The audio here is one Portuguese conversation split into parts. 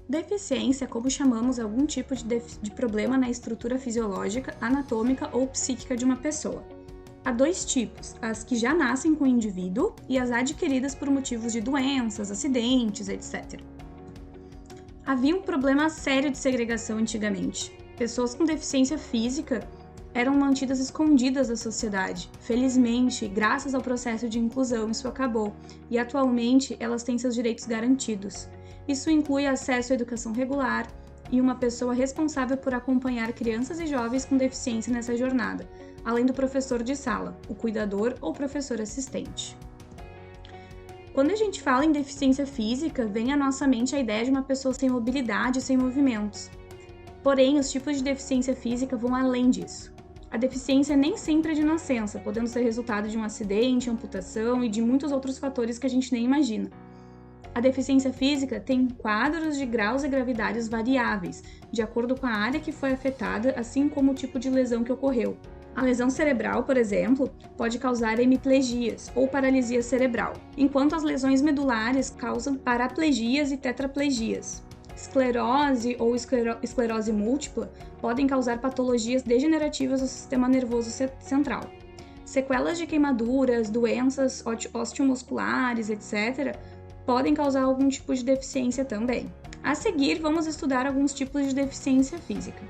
Deficiência é como chamamos algum tipo de problema na estrutura fisiológica, anatômica ou psíquica de uma pessoa. Há dois tipos, as que já nascem com o indivíduo e as adquiridas por motivos de doenças, acidentes, etc. Havia um problema sério de segregação antigamente. Pessoas com deficiência física eram mantidas escondidas da sociedade. Felizmente, graças ao processo de inclusão, isso acabou, e atualmente elas têm seus direitos garantidos. Isso inclui acesso à educação regular e uma pessoa responsável por acompanhar crianças e jovens com deficiência nessa jornada, além do professor de sala, o cuidador ou professor assistente. Quando a gente fala em deficiência física, vem à nossa mente a ideia de uma pessoa sem mobilidade e sem movimentos. Porém, os tipos de deficiência física vão além disso. A deficiência nem sempre é de nascença, podendo ser resultado de um acidente, amputação e de muitos outros fatores que a gente nem imagina. A deficiência física tem quadros de graus e gravidades variáveis, de acordo com a área que foi afetada, assim como o tipo de lesão que ocorreu. A lesão cerebral, por exemplo, pode causar hemiplegias ou paralisia cerebral, enquanto as lesões medulares causam paraplegias e tetraplegias. Esclerose ou esclerose múltipla podem causar patologias degenerativas do sistema nervoso central. Sequelas de queimaduras, doenças osteomusculares, etc., podem causar algum tipo de deficiência também. A seguir, vamos estudar alguns tipos de deficiência física.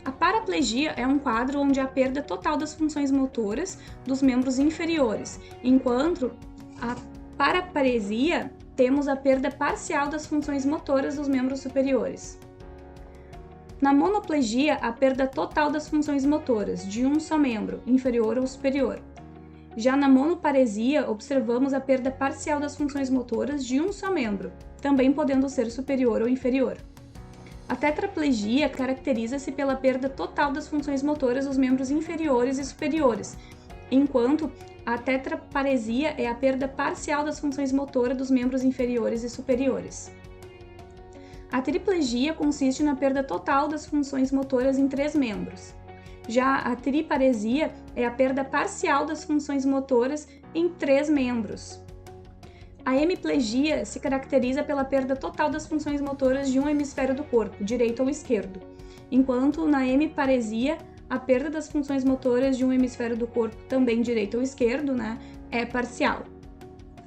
A paraplegia é um quadro onde há perda total das funções motoras dos membros inferiores, enquanto a paraparesia temos a perda parcial das funções motoras dos membros superiores. Na monoplegia, a perda total das funções motoras de um só membro, inferior ou superior. Já na monoparesia, observamos a perda parcial das funções motoras de um só membro, também podendo ser superior ou inferior. A tetraplegia caracteriza-se pela perda total das funções motoras dos membros inferiores e superiores, enquanto a tetraparesia é a perda parcial das funções motoras dos membros inferiores e superiores. A triplegia consiste na perda total das funções motoras em 3 membros. Já a triparesia é a perda parcial das funções motoras em 3 membros. A hemiplegia se caracteriza pela perda total das funções motoras de um hemisfério do corpo, direito ou esquerdo, enquanto na hemiparesia a perda das funções motoras de um hemisfério do corpo, também direito ou esquerdo, é parcial.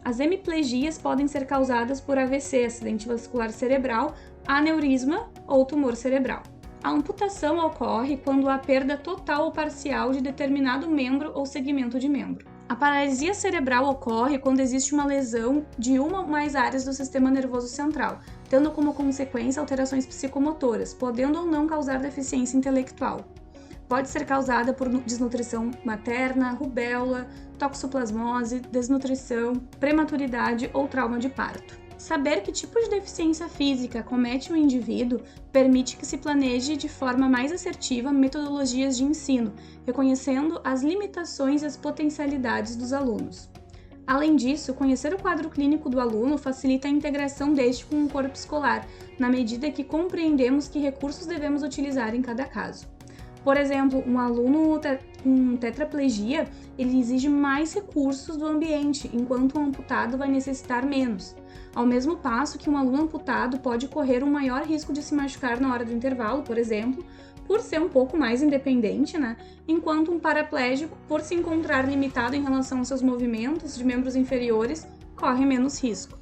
As hemiplegias podem ser causadas por AVC, acidente vascular cerebral, aneurisma ou tumor cerebral. A amputação ocorre quando há perda total ou parcial de determinado membro ou segmento de membro. A paralisia cerebral ocorre quando existe uma lesão de uma ou mais áreas do sistema nervoso central, tendo como consequência alterações psicomotoras, podendo ou não causar deficiência intelectual. Pode ser causada por desnutrição materna, rubéola, toxoplasmose, desnutrição, prematuridade ou trauma de parto. Saber que tipo de deficiência física acomete o indivíduo permite que se planeje de forma mais assertiva metodologias de ensino, reconhecendo as limitações e as potencialidades dos alunos. Além disso, conhecer o quadro clínico do aluno facilita a integração deste com o corpo escolar, na medida que compreendemos que recursos devemos utilizar em cada caso. Por exemplo, um aluno com tetraplegia, ele exige mais recursos do ambiente, enquanto um amputado vai necessitar menos. Ao mesmo passo que um aluno amputado pode correr um maior risco de se machucar na hora do intervalo, por exemplo, por ser um pouco mais independente, enquanto um paraplégico, por se encontrar limitado em relação aos seus movimentos de membros inferiores, corre menos risco.